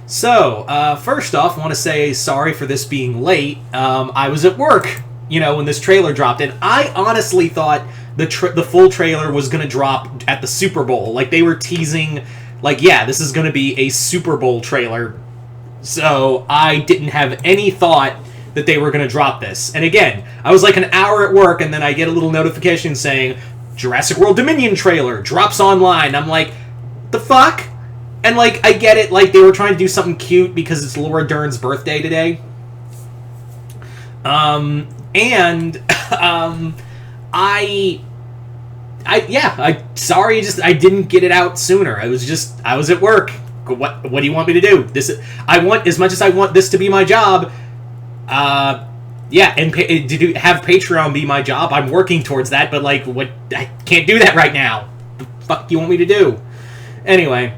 So, first off, I want to say sorry for this being late. I was at work, when this trailer dropped, and I honestly thought the full trailer was going to drop at the Super Bowl. Like, they were teasing, like, yeah, this is going to be a Super Bowl trailer. So, I didn't have any thought that they were going to drop this. And again, I was like an hour at work, and then I get a little notification saying, Jurassic World Dominion trailer drops online. I'm like, the fuck? And, like, I get it, like, they were trying to do something cute because it's Laura Dern's birthday today. I didn't get it out sooner. I was at work. What do you want me to do? As much as I want this to be my job, and to have Patreon be my job, I'm working towards that, but, like, I can't do that right now. The fuck do you want me to do? Anyway.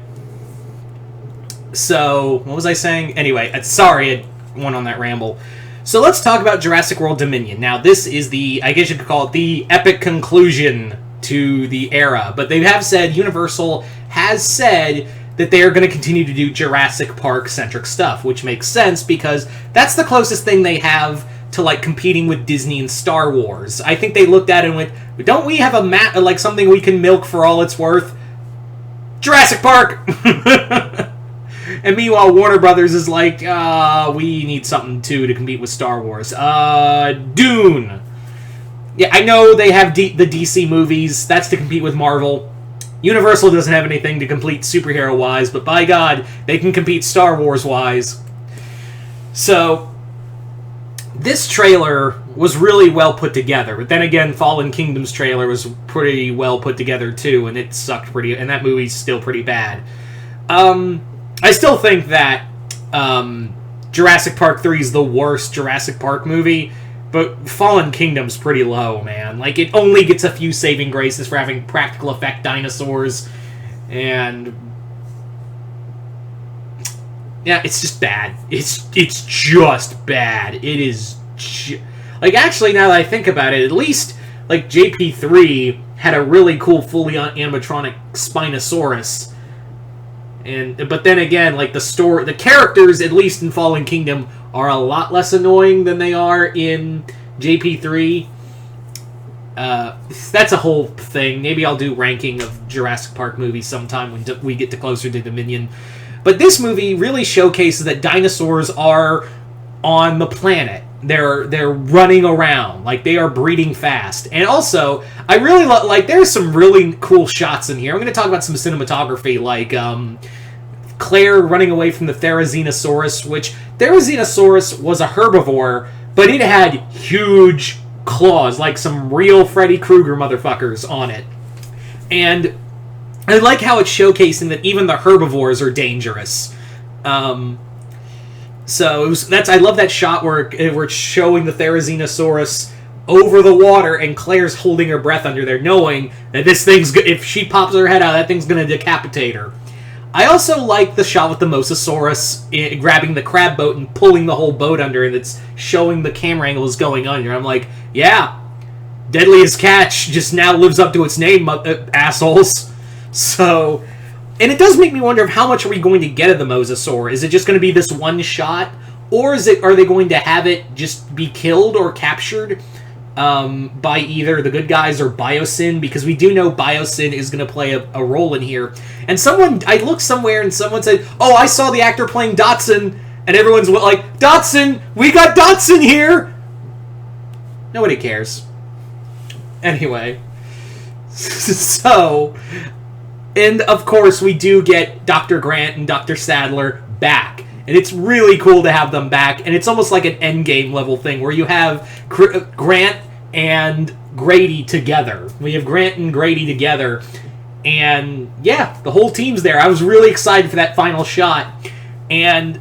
So, what was I saying? Anyway, sorry I went on that ramble. So let's talk about Jurassic World Dominion. Now, this is I guess you could call it the epic conclusion to the era. But they have said, Universal has said that they are going to continue to do Jurassic Park-centric stuff, which makes sense because that's the closest thing they have to, like, competing with Disney and Star Wars. I think they looked at it and went, don't we have something we can milk for all it's worth? Jurassic Park! And meanwhile, Warner Brothers is like, we need something, too, to compete with Star Wars. Dune. Yeah, I know they have the DC movies. That's to compete with Marvel. Universal doesn't have anything to compete superhero-wise, but by God, they can compete Star Wars-wise. So, this trailer was really well put together. But then again, Fallen Kingdom's trailer was pretty well put together, too, and it sucked and that movie's still pretty bad. I still think that Jurassic Park 3 is the worst Jurassic Park movie, but Fallen Kingdom's pretty low, man. Like, it only gets a few saving graces for having practical effect dinosaurs, and yeah, it's just bad. It's just bad. It is like, actually, now that I think about it, at least, like, JP3 had a really cool fully animatronic Spinosaurus. But then again, like, the characters, at least in Fallen Kingdom, are a lot less annoying than they are in JP3. That's a whole thing. Maybe I'll do ranking of Jurassic Park movies sometime when we get closer to Dominion. But this movie really showcases that dinosaurs are on the planet. They're running around. Like, they are breeding fast. And also, I really like, there's some really cool shots in here. I'm going to talk about some cinematography, like Claire running away from the Therizinosaurus, which Therizinosaurus was a herbivore, but it had huge claws, like some real Freddy Krueger motherfuckers on it. And I like how it's showcasing that even the herbivores are dangerous. I love that shot where it's showing the Therizinosaurus over the water, and Claire's holding her breath under there, knowing that this thing's, if she pops her head out, that thing's going to decapitate her. I also like the shot with the Mosasaurus grabbing the crab boat and pulling the whole boat under, and it's showing the camera angles going under. I'm like, yeah, Deadliest Catch just now lives up to its name, assholes. So, and it does make me wonder of how much are we going to get of the Mosasaur. Is it just going to be this one shot, or are they going to have it just be killed or captured by either the good guys or Biosyn? Because we do know Biosyn is going to play a role in here. And I looked somewhere and someone said, oh, I saw the actor playing Dotson, and everyone's like, Dotson, we got Dotson here! Nobody cares. Anyway. So, and of course we do get Dr. Grant and Dr. Sadler back. And it's really cool to have them back. And it's almost like an Endgame level thing where you have Grant and Grady together. We have Grant and Grady together. And yeah, the whole team's there. I was really excited for that final shot. And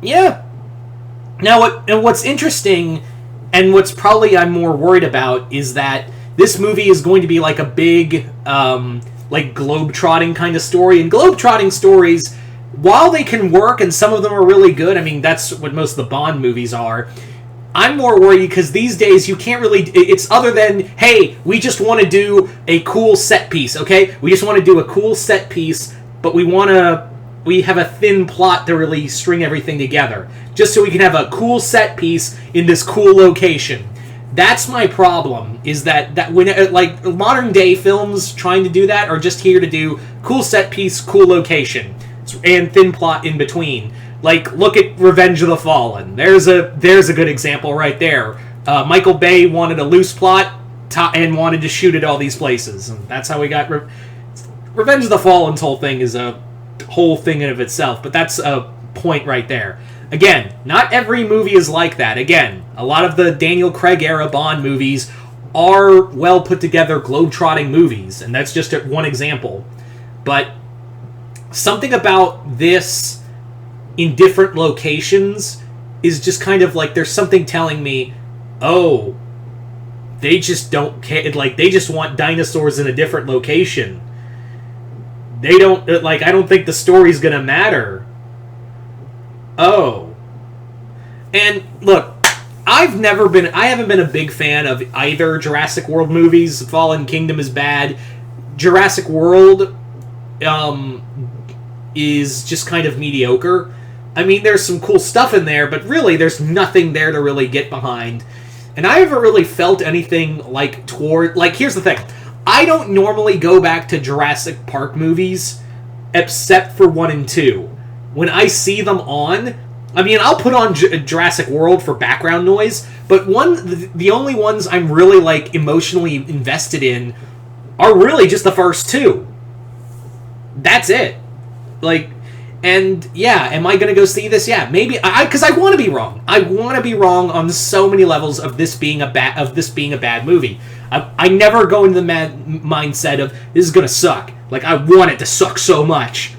yeah. Now, what's interesting, and what's probably I'm more worried about, is that this movie is going to be like a big, like, globe-trotting kind of story. And globe-trotting stories, while they can work, and some of them are really good, I mean, that's what most of the Bond movies are, I'm more worried because these days you can't really... It's other than, hey, we just want to do a cool set piece, okay? We just want to do a cool set piece, but we want to we have a thin plot to really string everything together, just so we can have a cool set piece in this cool location. That's my problem, is that when, like, modern day films trying to do that are just here to do cool set piece, cool location, and thin plot in between. Like, look at Revenge of the Fallen. There's a good example right there. Michael Bay wanted a loose plot and wanted to shoot at all these places, and that's how we got Revenge of the Fallen's whole thing is a whole thing in of itself, but that's a point right there. Again, not every movie is like that. Again, a lot of the Daniel Craig era Bond movies are well put together, globe-trotting movies, and that's just one example. But something about this in different locations is just kind of like there's something telling me, oh, they just don't care. Like, they just want dinosaurs in a different location. They don't, like, I don't think the story's gonna matter. Oh. And, look, I haven't been a big fan of either Jurassic World movies. Fallen Kingdom is bad. Jurassic World, is just kind of mediocre. I mean, there's some cool stuff in there, but really, there's nothing there to really get behind. And I haven't really felt anything, like, here's the thing. I don't normally go back to Jurassic Park movies, except for 1 and 2. When I see them on, I mean, I'll put on Jurassic World for background noise, but the only ones I'm really, like, emotionally invested in are really just the first 2. That's it. Like, and yeah, am I going to go see this? Yeah, maybe, because I want to be wrong. I want to be wrong on so many levels of this being a bad movie. I never go into the mindset of, this is going to suck. Like, I want it to suck so much.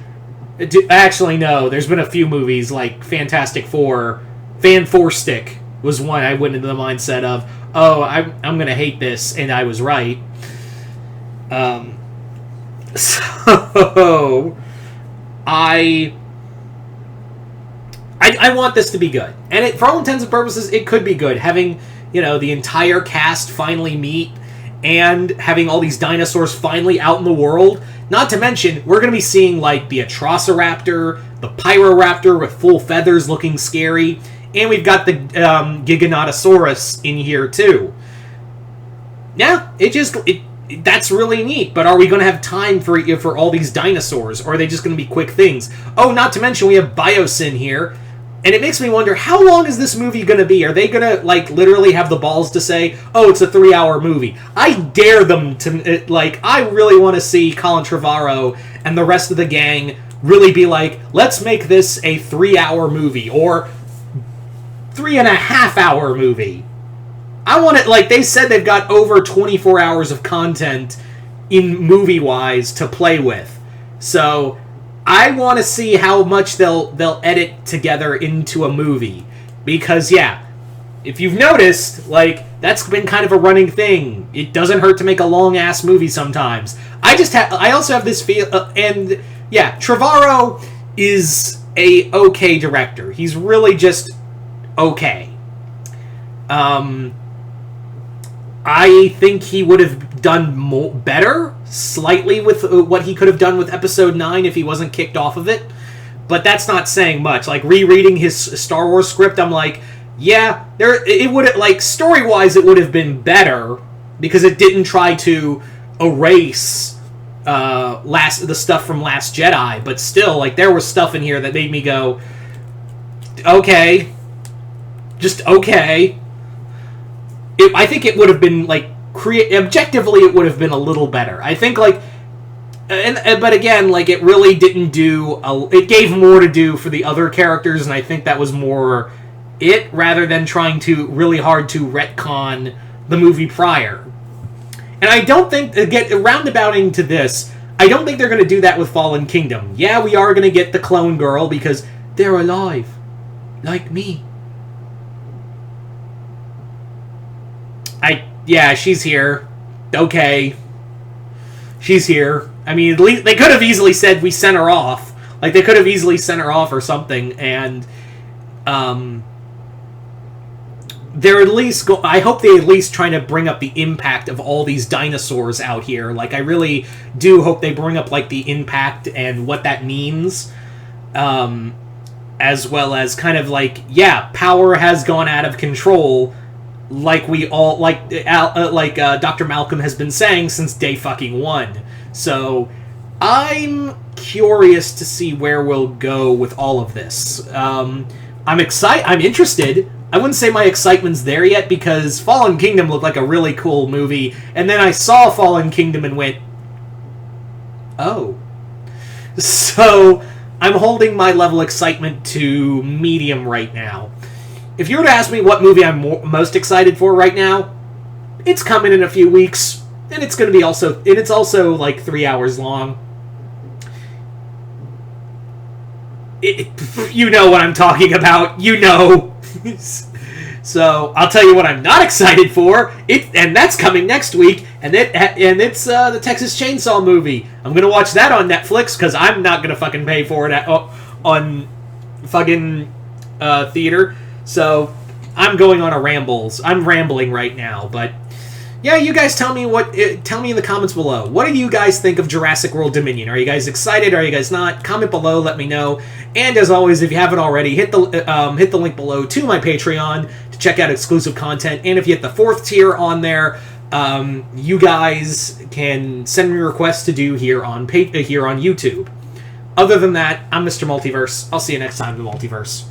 Actually, no. There's been a few movies, like Fantastic Four. Fan Four Stick was one I went into the mindset of, oh, I'm going to hate this, and I was right. So, I want this to be good. And for all intents and purposes, it could be good. Having, the entire cast finally meet and having all these dinosaurs finally out in the world. Not to mention, we're going to be seeing, like, the Atrociraptor, the Pyroraptor with full feathers looking scary, and we've got the Giganotosaurus in here, too. Yeah, that's really neat, but are we going to have time for all these dinosaurs, or are they just going to be quick things? Oh, not to mention we have Biosyn here, and it makes me wonder, how long is this movie going to be? Are they going to, like, literally have the balls to say, oh, it's a 3-hour movie? I dare them to, I really want to see Colin Trevorrow and the rest of the gang really be like, let's make this a 3-hour movie, or 3.5-hour movie. I want it, like, they said they've got over 24 hours of content in movie-wise to play with. So I want to see how much they'll edit together into a movie. Because, yeah, if you've noticed, like, that's been kind of a running thing. It doesn't hurt to make a long-ass movie sometimes. I also have this feel, and, yeah, Trevorrow is a okay director. He's really just okay. I think he would have done better, slightly, with what he could have done with Episode 9 if he wasn't kicked off of it. But that's not saying much. Like, rereading his Star Wars script, I'm like, yeah, it would have, like, story-wise, it would have been better, because it didn't try to erase the stuff from Last Jedi, but still, like, there was stuff in here that made me go, okay, just okay. I think it would have been, like, objectively, it would have been a little better. I think, like, but again, like, it really didn't do, it gave more to do for the other characters, and I think that was more it, rather than trying to, really hard to retcon the movie prior. And I don't think, again, roundabouting to this, I don't think they're going to do that with Fallen Kingdom. Yeah, we are going to get the clone girl, because they're alive. Like me. Yeah, she's here. Okay. She's here. I mean, at least they could have easily said we sent her off. Like, they could have easily sent her off or something, and they're at least I hope they at least trying to bring up the impact of all these dinosaurs out here. Like, I really do hope they bring up, like, the impact and what that means. as well as kind of like, yeah, power has gone out of control, like we all Dr. Malcolm has been saying since day fucking one. So I'm curious to see where we'll go with all of this. I'm excited. I'm interested. I wouldn't say my excitement's there yet because Fallen Kingdom looked like a really cool movie, and then I saw Fallen Kingdom and went, oh. So I'm holding my level of excitement to medium right now. If you were to ask me what movie I'm most excited for right now, it's coming in a few weeks, and it's going to be it's also like 3 hours long. You know what I'm talking about. You know. So I'll tell you what I'm not excited for. And that's coming next week. And it's the Texas Chainsaw movie. I'm gonna watch that on Netflix because I'm not gonna fucking pay for it on fucking theater. So I'm going on a rambles. I'm rambling right now, but. Yeah, you guys tell me in the comments below. What do you guys think of Jurassic World Dominion? Are you guys excited? Are you guys not? Comment below, let me know. And as always, if you haven't already, hit the link below to my Patreon to check out exclusive content. And if you hit the 4th tier on there, you guys can send me requests to do here on YouTube. Other than that, I'm Mr. Multiverse. I'll see you next time in the Multiverse.